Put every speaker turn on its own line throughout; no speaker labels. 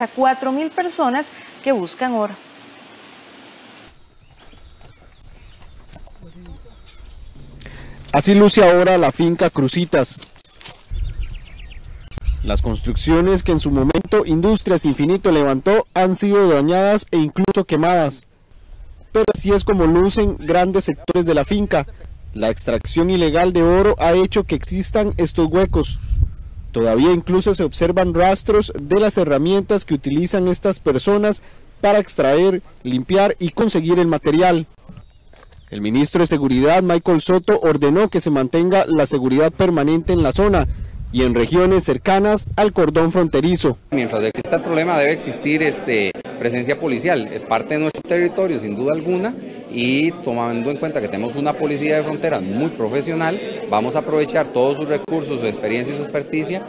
a 4.000 personas que buscan oro.
Así luce ahora la finca Cruzitas. Las construcciones que en su momento Industrias Infinito levantó han sido dañadas e incluso quemadas. Pero así es como lucen grandes sectores de la finca. La extracción ilegal de oro ha hecho que existan estos huecos. Todavía incluso se observan rastros de las herramientas que utilizan estas personas para extraer, limpiar y conseguir el material. El ministro de Seguridad, Michael Soto, ordenó que se mantenga la seguridad permanente en la zona y en regiones cercanas al cordón fronterizo.
Mientras exista el problema debe existir presencia policial, es parte de nuestro territorio sin duda alguna, y tomando en cuenta que tenemos una policía de fronteras muy profesional, vamos a aprovechar todos sus recursos, su experiencia y su experticia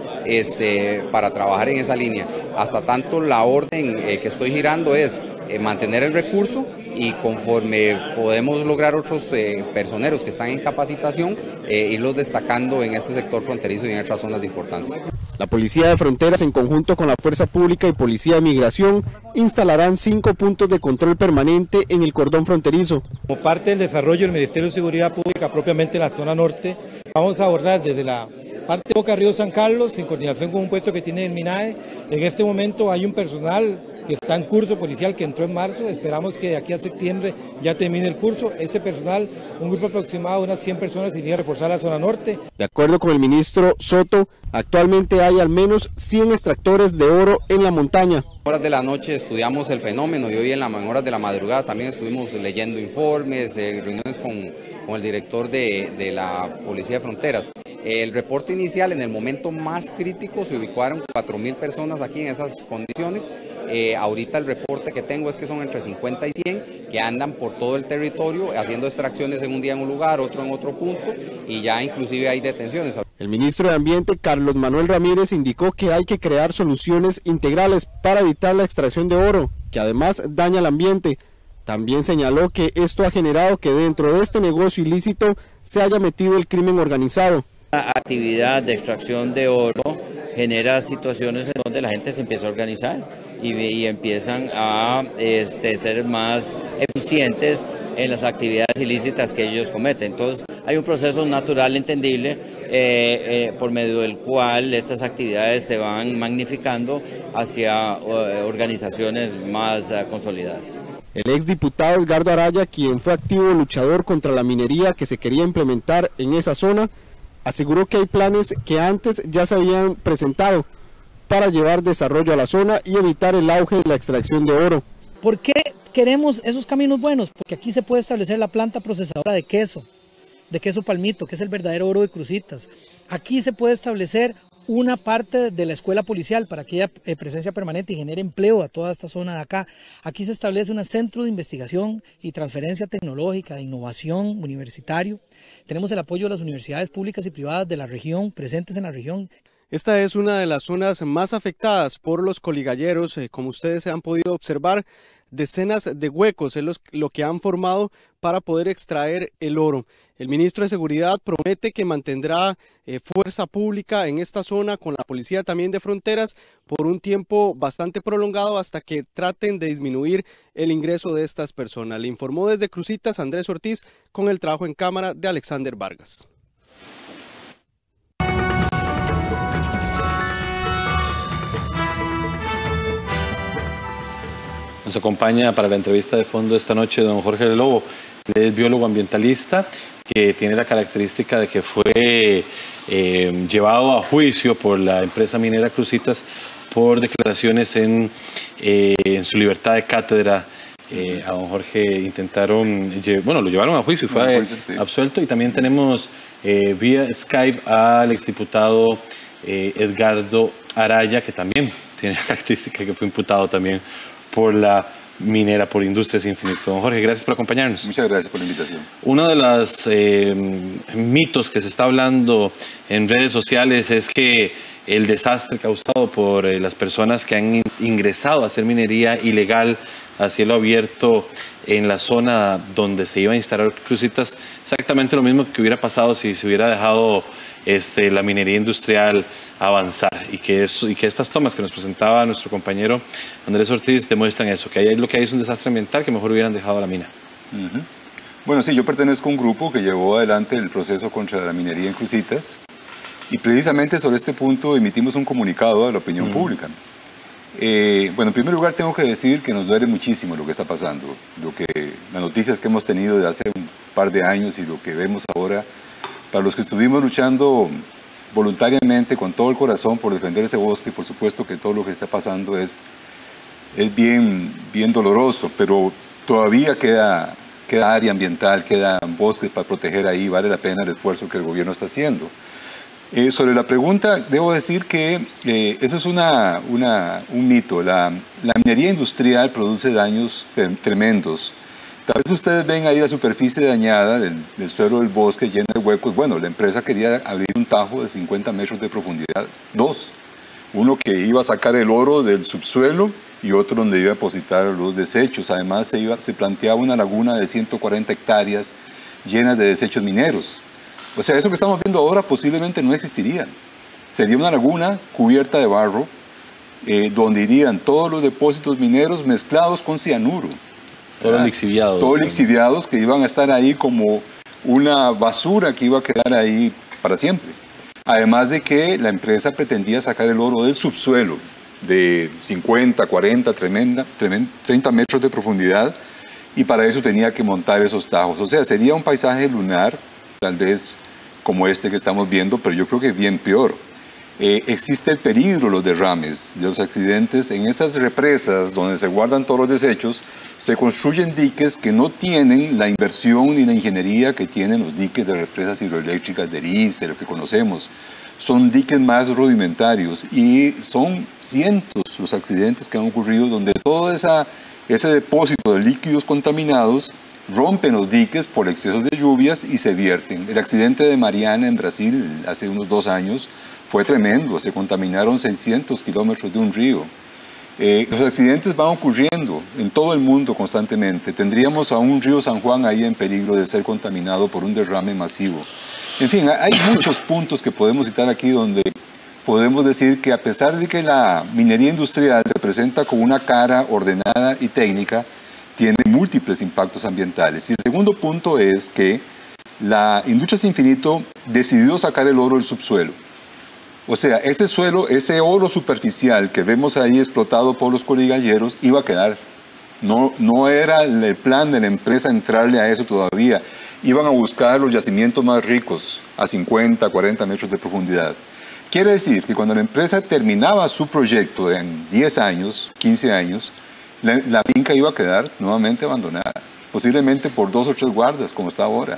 para trabajar en esa línea. Hasta tanto la orden que estoy girando es mantener el recurso, y conforme podemos lograr otros personeros que están en capacitación, irlos destacando en este sector fronterizo y en otras zonas de importancia.
La Policía de Fronteras, en conjunto con la Fuerza Pública y Policía de Migración, instalarán 5 puntos de control permanente en el cordón fronterizo.
Como parte del desarrollo del Ministerio de Seguridad Pública, propiamente en la zona norte, vamos a abordar desde la parte de Boca Río San Carlos, en coordinación con un puesto que tiene el MINAE. En este momento hay un personal que está en curso policial que entró en marzo, esperamos que de aquí a septiembre ya termine el curso. Ese personal, un grupo aproximado de unas 100 personas, iría a reforzar la zona norte.
De acuerdo con el ministro Soto, actualmente hay al menos 100 extractores de oro en la montaña.
Horas de la noche estudiamos el fenómeno y hoy en las horas de la madrugada también estuvimos leyendo informes, reuniones con el director de la Policía de Fronteras. El reporte inicial, en el momento más crítico, se ubicaron 4.000 personas aquí en esas condiciones. Ahorita el reporte que tengo es que son entre 50 y 100 que andan por todo el territorio haciendo extracciones en un día en un lugar, otro en otro punto, y ya inclusive hay detenciones.
El ministro de Ambiente, Carlos Manuel Ramírez, indicó que hay que crear soluciones integrales para evitar la extracción de oro, que además daña el ambiente. También señaló que esto ha generado que dentro de este negocio ilícito se haya metido el crimen organizado.
La actividad de extracción de oro genera situaciones en donde la gente se empieza a organizar y empiezan a ser más eficientes en las actividades ilícitas que ellos cometen. Entonces hay un proceso natural entendible por medio del cual estas actividades se van magnificando hacia organizaciones más consolidadas.
El exdiputado Edgardo Araya, quien fue activo luchador contra la minería que se quería implementar en esa zona, aseguró que hay planes que antes ya se habían presentado para llevar desarrollo a la zona y evitar el auge de la extracción de oro.
¿Por qué queremos esos caminos buenos? Porque aquí se puede establecer la planta procesadora de queso palmito, que es el verdadero oro de Cruzitas. Aquí se puede establecer una parte de la escuela policial para que haya presencia permanente y genere empleo a toda esta zona de acá. Aquí se establece un centro de investigación y transferencia tecnológica, de innovación universitario. Tenemos el apoyo de las universidades públicas y privadas de la región, presentes en la región.
Esta es una de las zonas más afectadas por los coligalleros, como ustedes han podido observar. Decenas de huecos es lo que han formado para poder extraer el oro. El ministro de Seguridad promete que mantendrá fuerza pública en esta zona con la policía también de fronteras por un tiempo bastante prolongado hasta que traten de disminuir el ingreso de estas personas. Le informó desde Cruzitas Andrés Ortiz con el trabajo en cámara de Alexander Vargas.
Nos acompaña para la entrevista de fondo esta noche don Jorge Lobo. Él es biólogo ambientalista que tiene la característica de que fue llevado a juicio por la empresa minera Cruzitas por declaraciones en su libertad de cátedra. A don Jorge lo llevaron a juicio y fue absuelto. Y también tenemos vía Skype al exdiputado Edgardo Araya, que también tiene la característica que fue imputado también por la minera, por Industrias Infinito. Don Jorge, gracias por acompañarnos.
Muchas gracias por la invitación.
Uno de los mitos que se está hablando en redes sociales es que el desastre causado por las personas que han ingresado a hacer minería ilegal a cielo abierto en la zona donde se iba a instalar Cruzitas, exactamente lo mismo que hubiera pasado si se hubiera dejado la minería industrial avanzar y que estas tomas que nos presentaba nuestro compañero Andrés Ortiz demuestran eso, que lo que hay es un desastre ambiental que mejor hubieran dejado a la mina.
Bueno, sí, yo pertenezco a un grupo que llevó adelante el proceso contra la minería en Cruzitas y precisamente sobre este punto emitimos un comunicado a la opinión pública. Bueno, en primer lugar tengo que decir que nos duele muchísimo lo que está pasando, las noticias que hemos tenido de hace un par de años y lo que vemos ahora. Para los que estuvimos luchando voluntariamente con todo el corazón por defender ese bosque, por supuesto que todo lo que está pasando es bien doloroso, pero todavía queda área ambiental, quedan bosques para proteger ahí, vale la pena el esfuerzo que el gobierno está haciendo. Sobre la pregunta, debo decir que eso es un mito. La minería industrial produce daños tremendos. Tal vez ustedes ven ahí la superficie dañada del suelo del bosque llena de huecos. Bueno, la empresa quería abrir un tajo de 50 metros de profundidad, dos. Uno que iba a sacar el oro del subsuelo y otro donde iba a depositar los desechos. Además, se planteaba una laguna de 140 hectáreas llenas de desechos mineros. O sea, eso que estamos viendo ahora posiblemente no existiría. Sería una laguna cubierta de barro, donde irían todos los depósitos mineros mezclados con cianuro.
Todos lixiviados.
Todos lixiviados que iban a estar ahí como una basura que iba a quedar ahí para siempre. Además de que la empresa pretendía sacar el oro del subsuelo de 50, 40, 30 metros de profundidad y para eso tenía que montar esos tajos. O sea, sería un paisaje lunar, tal vez como este que estamos viendo, pero yo creo que bien peor. Existe el peligro de los derrames, de los accidentes. En esas represas donde se guardan todos los desechos, se construyen diques que no tienen la inversión ni la ingeniería que tienen los diques de represas hidroeléctricas de Erice, lo que conocemos. Son diques más rudimentarios y son cientos los accidentes que han ocurrido donde todo ese depósito de líquidos contaminados rompen los diques por excesos de lluvias y se vierten. El accidente de Mariana en Brasil hace unos 2 años fue tremendo, se contaminaron 600 kilómetros de un río. Los accidentes van ocurriendo en todo el mundo constantemente. Tendríamos a un río San Juan ahí en peligro de ser contaminado por un derrame masivo. En fin, hay muchos puntos que podemos citar aquí donde podemos decir que a pesar de que la minería industrial se presenta con una cara ordenada y técnica, tiene múltiples impactos ambientales. Y el segundo punto es que la Industrias Infinito decidió sacar el oro del subsuelo. O sea, ese suelo, ese oro superficial que vemos ahí explotado por los coligalleros iba a quedar. No era el plan de la empresa entrarle a eso todavía. Iban a buscar los yacimientos más ricos a 50, 40 metros de profundidad. Quiere decir que cuando la empresa terminaba su proyecto en 10 años, 15 años, la finca iba a quedar nuevamente abandonada, posiblemente por 2 o 3 guardas, como está ahora.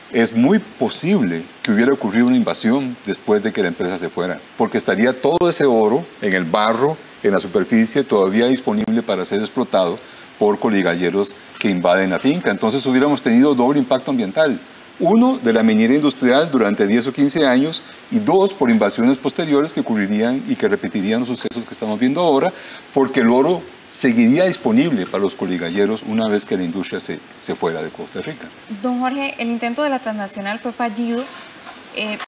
Es muy posible que hubiera ocurrido una invasión después de que la empresa se fuera, porque estaría todo ese oro en el barro, en la superficie, todavía disponible para ser explotado por coligalleros que invaden la finca. Entonces hubiéramos tenido doble impacto ambiental. 1, de la minería industrial durante 10 o 15 años, y 2, por invasiones posteriores que ocurrirían y que repetirían los sucesos que estamos viendo ahora, porque el oro seguiría disponible para los coligalleros una vez que la industria se fuera de Costa Rica.
Don Jorge, el intento de la transnacional fue fallido,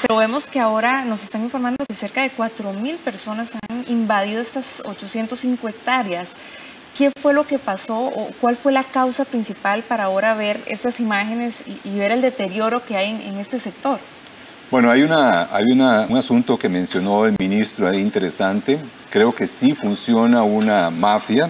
pero vemos que ahora nos están informando que cerca de 4.000 personas han invadido estas 805 hectáreas. ¿Qué fue lo que pasó o cuál fue la causa principal para ahora ver estas imágenes y ver el deterioro que hay en este sector?
Bueno, hay un asunto que mencionó el ministro ahí interesante. Creo que sí funciona una mafia,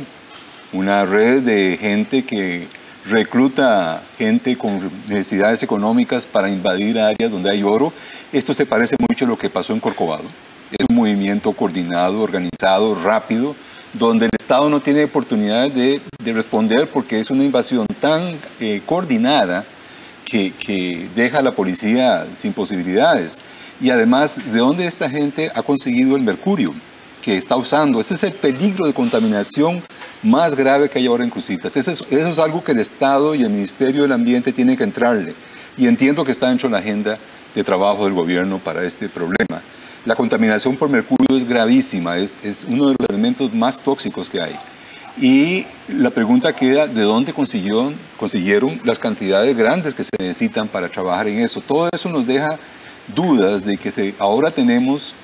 una red de gente que recluta gente con necesidades económicas para invadir áreas donde hay oro. Esto se parece mucho a lo que pasó en Corcovado. Es un movimiento coordinado, organizado, rápido, donde el Estado no tiene oportunidad de responder porque es una invasión tan coordinada que deja a la policía sin posibilidades. Y además, ¿de dónde esta gente ha conseguido el mercurio que está usando? Ese es el peligro de contaminación más grave que hay ahora en Cruzitas. Eso es algo que el Estado y el Ministerio del Ambiente tienen que entrarle. Y entiendo que está dentro de la agenda de trabajo del gobierno para este problema. La contaminación por mercurio es gravísima, es uno de los elementos más tóxicos que hay. Y la pregunta queda, ¿de dónde consiguieron las cantidades grandes que se necesitan para trabajar en eso? Todo eso nos deja dudas de que ahora tenemos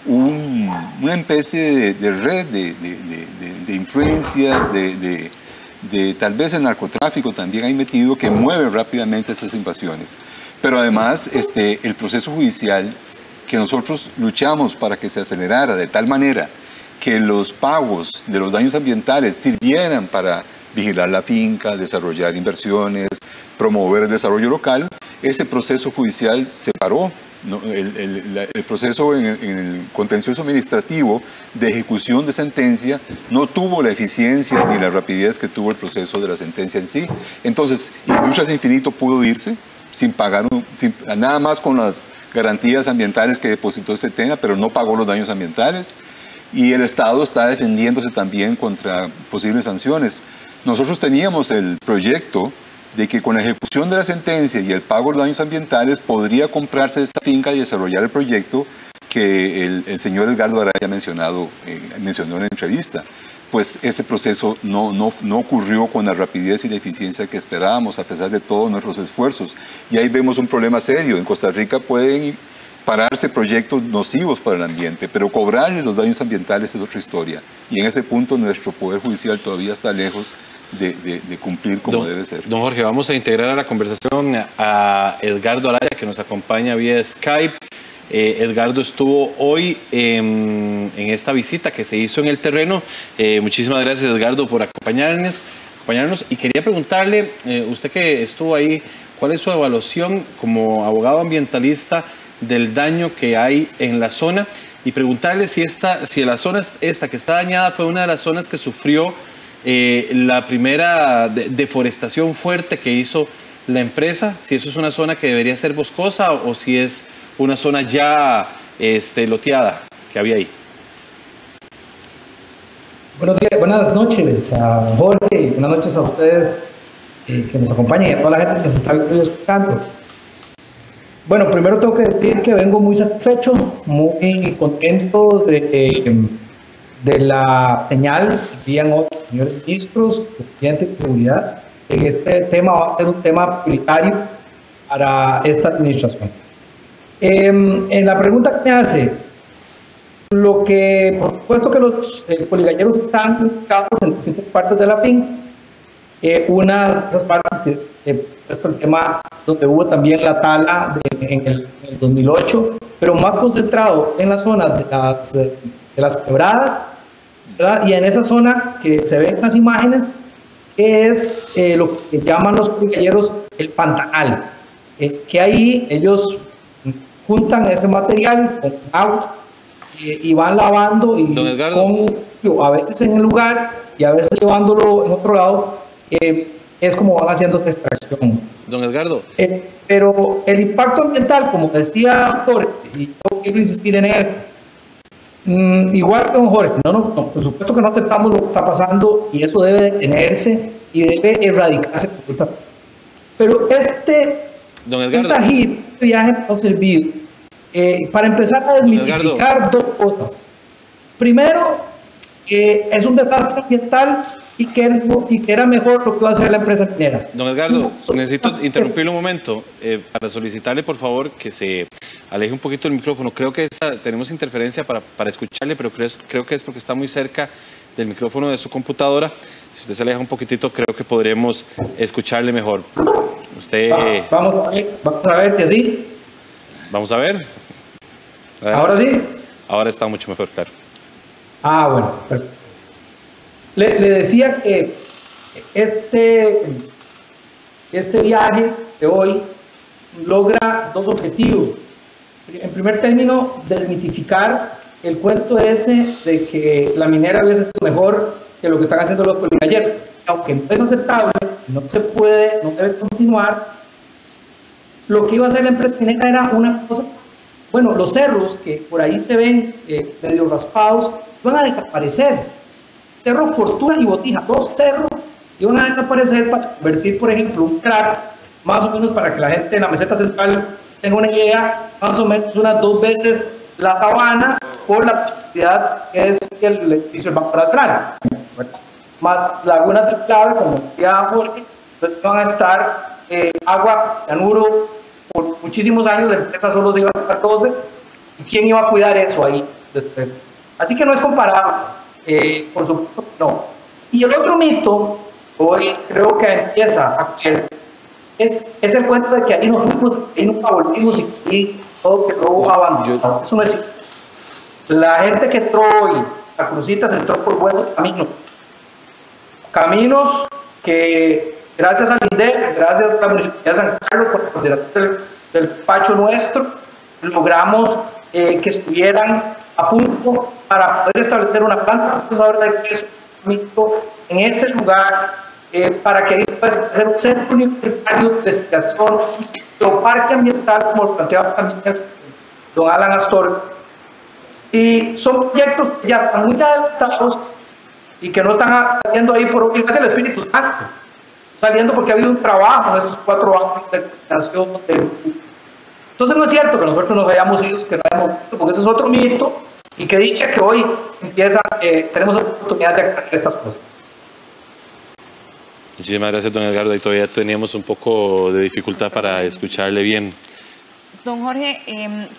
una especie de red de influencias, de tal vez el narcotráfico también hay metido, que mueve rápidamente esas invasiones. Pero además el proceso judicial que nosotros luchamos para que se acelerara de tal manera que los pagos de los daños ambientales sirvieran para vigilar la finca, desarrollar inversiones, promover el desarrollo local, ese proceso judicial se paró. El proceso en el contencioso administrativo de ejecución de sentencia no tuvo la eficiencia ni la rapidez que tuvo el proceso de la sentencia en sí. Entonces, Industrias Infinito pudo irse sin pagar, nada más con las garantías ambientales que depositó Setena, pero no pagó los daños ambientales. Y el Estado está defendiéndose también contra posibles sanciones. Nosotros teníamos el proyecto de que con la ejecución de la sentencia y el pago de los daños ambientales podría comprarse esta finca y desarrollar el proyecto que el señor Edgardo Araya mencionó en la entrevista. Pues ese proceso no ocurrió con la rapidez y la eficiencia que esperábamos, a pesar de todos nuestros esfuerzos. Y ahí vemos un problema serio. En Costa Rica pueden pararse proyectos nocivos para el ambiente, pero cobrarle los daños ambientales es otra historia. Y en ese punto nuestro Poder Judicial todavía está lejos de cumplir como debe ser.
Don Jorge, vamos a integrar a la conversación a Edgardo Araya, que nos acompaña vía Skype. Edgardo estuvo hoy en esta visita que se hizo en el terreno. Muchísimas gracias, Edgardo, por acompañarnos. Y quería preguntarle, usted que estuvo ahí, ¿cuál es su evaluación como abogado ambientalista del daño que hay en la zona? Y preguntarle si la zona esta que está dañada fue una de las zonas que sufrió la primera deforestación fuerte que hizo la empresa, si eso es una zona que debería ser boscosa o si es una zona ya loteada que había ahí.
Buenos días, buenas noches a Jorge, buenas noches a ustedes que nos acompañan y a toda la gente que nos está viendo y escuchando. Bueno, primero tengo que decir que vengo muy satisfecho, muy contento de la señal que envían otros señores ministros, presidente de seguridad, en este tema va a ser un tema prioritario para esta administración. En la pregunta que me hace, por supuesto que los poligalleros están ubicados en distintas partes de la finca. Una de esas partes es el tema donde hubo también la tala en el 2008, pero más concentrado en la zona de las quebradas, ¿verdad? Y en esa zona que se ven en las imágenes, que es lo que llaman los poligalleros el pantanal, que ahí ellos juntan ese material con agua y van lavando y a veces en el lugar y a veces llevándolo en otro lado, es como van haciendo esta extracción.
Don Edgardo.
Pero el impacto ambiental, como decía Jorge, y yo quiero insistir en eso, igual que don Jorge, no, por supuesto que no aceptamos lo que está pasando y eso debe detenerse y debe erradicarse. Pero este viaje nos ha servido para empezar a desmitificar dos cosas. Primero, es un desastre ambiental y que era mejor lo que iba a hacer la empresa minera.
Don Edgardo, necesito interrumpirle un momento para solicitarle, por favor, que se aleje un poquito del micrófono. Creo que tenemos interferencia para escucharle, pero creo que es porque está muy cerca del micrófono de su computadora. Si usted se aleja un poquitito, creo que podremos escucharle mejor.
Vamos a ver si así.
Vamos a ver.
¿Ahora sí?
Ahora está mucho mejor, claro.
Bueno, perfecto. Le decía que este viaje de hoy logra dos objetivos. En primer término, desmitificar el cuento ese de que la minera a veces es mejor que lo que están haciendo los poligalleros. Aunque no es aceptable, no se puede, no debe continuar. Lo que iba a hacer la empresa minera era una cosa. Bueno, los cerros que por ahí se ven medio raspados van a desaparecer. Cerro Fortuna y Botija, dos cerros iban a desaparecer para convertir, por ejemplo, un crack, más o menos para que la gente en la meseta central tenga una idea, más o menos unas 2 veces la Sabana por la posibilidad que es el edificio del Banco Nacional. Más lagunas del Clave, como decía Jorge, entonces van a estar agua, cianuro, por muchísimos años la empresa solo se iba a sacar 12, ¿y quién iba a cuidar eso ahí después? Así que no es comparable, por supuesto no. Y el otro mito, hoy creo que empieza a creerse, es el cuento de que ahí nos fuimos, ahí nunca volvimos y todo quedó abandonado. Eso no es cierto. La gente que entró hoy a Cruzitas entró por buenos caminos. Caminos que, gracias al INDEC, gracias a la Municipalidad de San Carlos, por la coordinación del Pacho nuestro, logramos que estuvieran a punto para poder establecer una planta procesadora de queso en ese lugar, para que ahí pueda ser un centro universitario de investigación o parque ambiental, como lo planteaba también don Alan Astor. Y son proyectos que ya están muy adelantados y que no están saliendo ahí por obligación del Espíritu Santo, saliendo porque ha habido un trabajo en estos 4 años de coordinación. Entonces no es cierto que nosotros nos hayamos ido, que no hayamos visto, porque ese es otro mito, y que dicha que hoy empieza, tenemos la oportunidad de aclarar estas cosas.
Muchísimas gracias, don Edgardo. Y todavía teníamos un poco de dificultad para escucharle bien.
Don Jorge,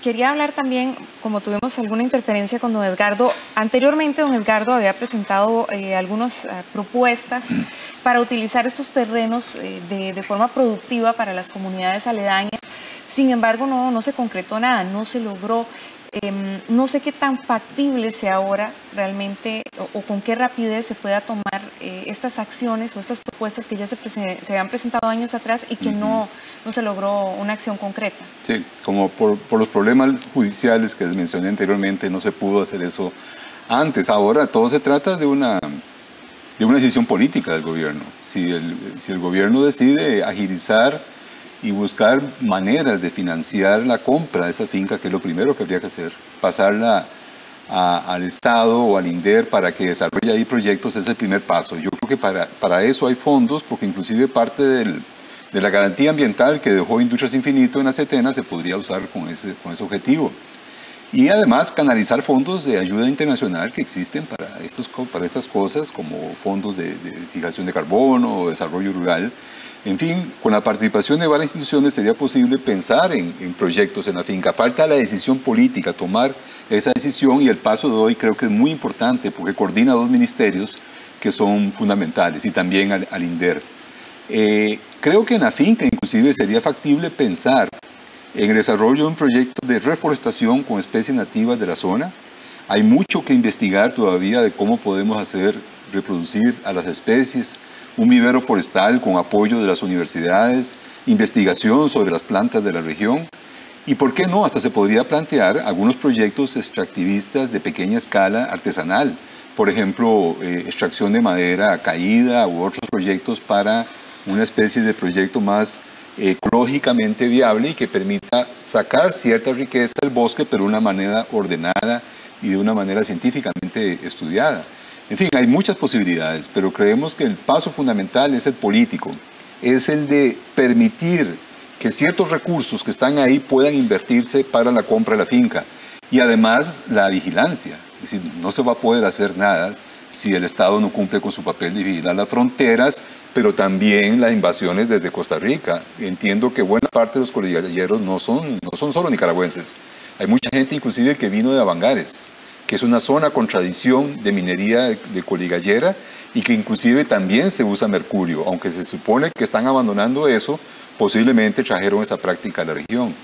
quería hablar también, como tuvimos alguna interferencia con don Edgardo, anteriormente don Edgardo había presentado algunas propuestas para utilizar estos terrenos de forma productiva para las comunidades aledañas. Sin embargo, no se concretó nada, no se logró. No sé qué tan factible sea ahora realmente o con qué rapidez se pueda tomar estas acciones o estas propuestas que ya se habían presentado años atrás y que no se logró una acción concreta.
Sí, como por los problemas judiciales que mencioné anteriormente, no se pudo hacer eso antes. Ahora todo se trata de una decisión política del gobierno. Si el gobierno decide agilizar y buscar maneras de financiar la compra de esa finca, que es lo primero que habría que hacer, pasarla al Estado o al INDER para que desarrolle ahí proyectos, es el primer paso. Yo creo que para eso hay fondos, porque inclusive parte de la garantía ambiental que dejó Industrias Infinito en Acetena se podría usar con ese objetivo. Y además canalizar fondos de ayuda internacional que existen para estas cosas, como fondos de fijación de carbono o desarrollo rural. En fin, con la participación de varias instituciones sería posible pensar en proyectos en la finca. Falta la decisión política, tomar esa decisión, y el paso de hoy creo que es muy importante porque coordina 2 ministerios que son fundamentales, y también al INDER. Creo que en la finca inclusive sería factible pensar en el desarrollo de un proyecto de reforestación con especies nativas de la zona. Hay mucho que investigar todavía de cómo podemos hacer reproducir a las especies, un vivero forestal con apoyo de las universidades, investigación sobre las plantas de la región, y por qué no, hasta se podría plantear algunos proyectos extractivistas de pequeña escala artesanal, por ejemplo, extracción de madera caída u otros proyectos para una especie de proyecto más ecológicamente viable y que permita sacar cierta riqueza del bosque, pero de una manera ordenada y de una manera científicamente estudiada. En fin, hay muchas posibilidades, pero creemos que el paso fundamental es el político, es el de permitir que ciertos recursos que están ahí puedan invertirse para la compra de la finca. Y además la vigilancia, es decir, no se va a poder hacer nada si el Estado no cumple con su papel de vigilar las fronteras, pero también las invasiones desde Costa Rica. Entiendo que buena parte de los coligalleros no son solo nicaragüenses, hay mucha gente inclusive que vino de Avangares, que es una zona con tradición de minería de coligallera y que inclusive también se usa mercurio, aunque se supone que están abandonando eso, posiblemente trajeron esa práctica a la región.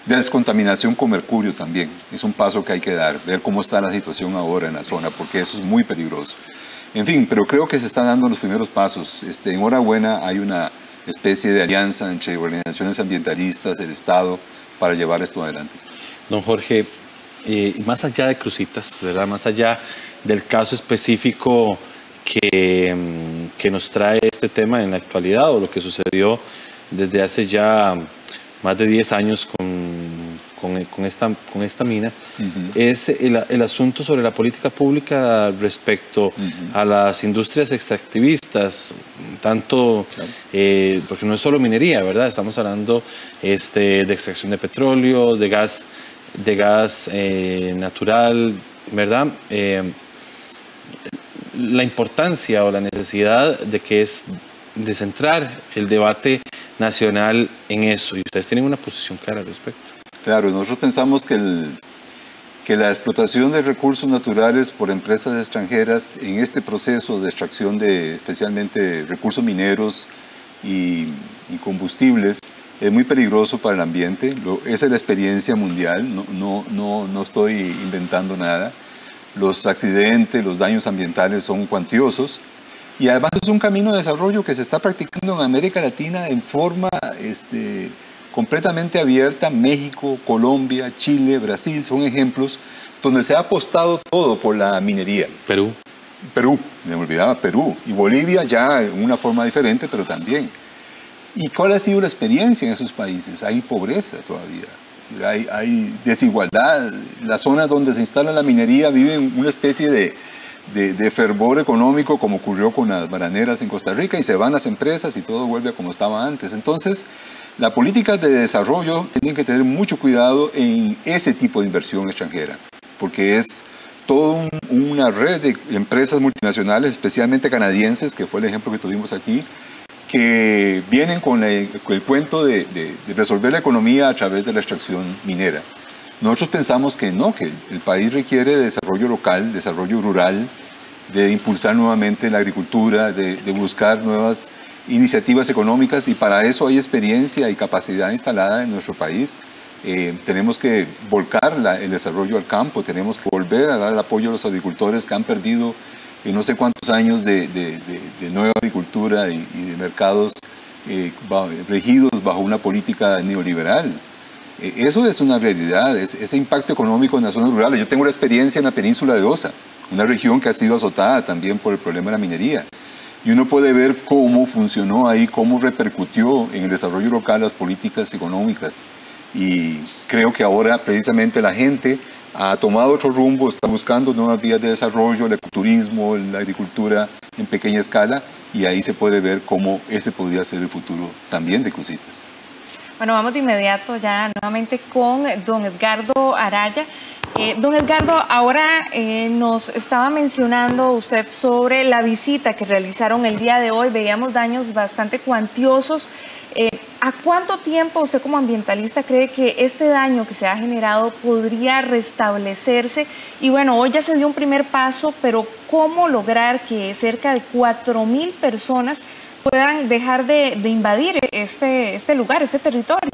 Descontaminación con mercurio también, es un paso que hay que dar, ver cómo está la situación ahora en la zona, porque eso es muy peligroso. En fin, pero creo que se están dando los primeros pasos. Enhorabuena, hay una especie de alianza entre organizaciones ambientalistas, el Estado, para llevar esto adelante.
Don Jorge, más allá de Cruzitas, ¿verdad? Más allá del caso específico que nos trae este tema en la actualidad, o lo que sucedió desde hace ya más de 10 años con esta mina, es el asunto sobre la política pública respecto a las industrias extractivistas, tanto, porque no es solo minería, ¿verdad? Estamos hablando de extracción de petróleo, de gas natural, ¿verdad? La importancia o la necesidad de centrar el debate nacional en eso, y ustedes tienen una posición clara al respecto.
Claro, nosotros pensamos que la explotación de recursos naturales por empresas extranjeras en este proceso de extracción de especialmente recursos mineros y combustibles es muy peligroso para el ambiente. Esa es la experiencia mundial, no estoy inventando nada. Los accidentes, los daños ambientales son cuantiosos y además es un camino de desarrollo que se está practicando en América Latina en forma completamente abierta. México, Colombia, Chile, Brasil son ejemplos donde se ha apostado todo por la minería.
Perú,
me olvidaba Perú, y Bolivia ya en una forma diferente, pero también. ¿Y cuál ha sido la experiencia en esos países? Hay pobreza todavía, es decir, hay desigualdad. Las zonas donde se instala la minería viven una especie de fervor económico, como ocurrió con las bananeras en Costa Rica, y se van las empresas y todo vuelve a como estaba antes. Entonces, las políticas de desarrollo tienen que tener mucho cuidado en ese tipo de inversión extranjera, porque es toda una red de empresas multinacionales, especialmente canadienses, que fue el ejemplo que tuvimos aquí, que vienen con el cuento de resolver la economía a través de la extracción minera. Nosotros pensamos que no, que el país requiere desarrollo local, desarrollo rural, de impulsar nuevamente la agricultura, de buscar nuevas iniciativas económicas, y para eso hay experiencia y capacidad instalada en nuestro país. Tenemos que volcar el desarrollo al campo, tenemos que volver a dar el apoyo a los agricultores que han perdido en no sé cuántos años de nueva agricultura y de mercados regidos bajo una política neoliberal. Eso es una realidad, ese impacto económico en las zonas rurales. Yo tengo la experiencia en la península de Osa, una región que ha sido azotada también por el problema de la minería. Y uno puede ver cómo funcionó ahí, cómo repercutió en el desarrollo local las políticas económicas. Y creo que ahora precisamente la gente ha tomado otro rumbo, está buscando nuevas vías de desarrollo, el ecoturismo, la agricultura en pequeña escala, y ahí se puede ver cómo ese podría ser el futuro también de Cruzitas.
Bueno, vamos de inmediato ya nuevamente con don Edgardo Araya. Don Edgardo, ahora nos estaba mencionando usted sobre la visita que realizaron el día de hoy. Veíamos daños bastante cuantiosos. ¿A cuánto tiempo usted como ambientalista cree que este daño que se ha generado podría restablecerse? Y bueno, hoy ya se dio un primer paso, pero ¿cómo lograr que cerca de 4.000 personas puedan dejar de invadir este lugar, este territorio?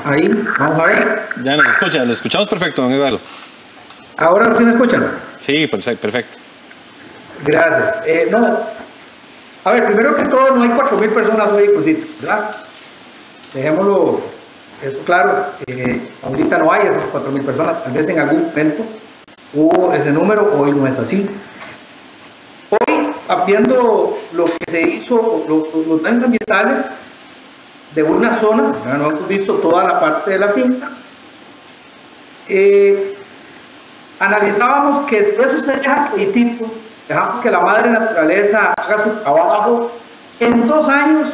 Ahí, vamos a ver.
Ya nos escucha, lo escuchamos perfecto, don Eduardo.
¿Ahora sí me escuchan?
Sí, perfecto.
Gracias. No, a ver, primero que todo, no hay 4.000 personas hoy en Cruzitas, ¿verdad? Dejémoslo eso claro. Ahorita no hay esas 4.000 personas, tal vez en algún momento hubo ese número, hoy no es así. Hoy, viendo lo que se hizo, los daños ambientales de una zona, no hemos visto toda la parte de la finca, analizábamos que si eso se deja quietito, dejamos que la madre naturaleza haga su trabajo, en 2 años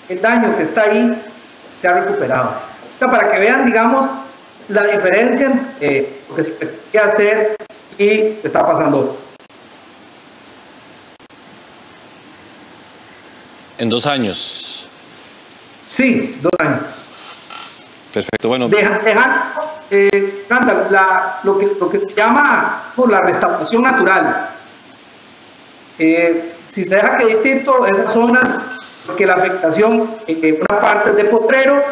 el daño que está ahí se ha recuperado. O sea, para que vean, digamos, la diferencia entre lo que se pretendía hacer y está pasando.
En 2 años.
Sí, 2 años.
Perfecto, bueno.
Lo que se llama la restauración natural. Si se deja que distinto esas zonas, porque la afectación, una parte es de potrero,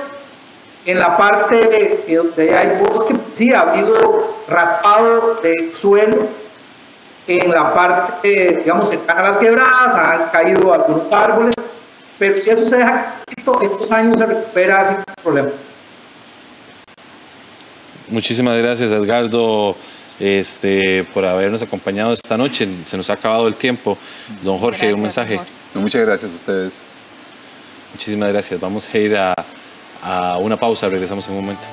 en la parte donde hay bosque, sí ha habido raspado de suelo, en la parte, digamos, cercana a las quebradas, han caído algunos árboles, pero si eso se deja quieto, en 2 años se recupera sin problema.
Muchísimas gracias, Edgardo, por habernos acompañado esta noche. Se nos ha acabado el tiempo. Don Jorge, gracias, un mensaje.
Muchas gracias a ustedes.
Muchísimas gracias. Vamos a ir a una pausa, regresamos en un momento.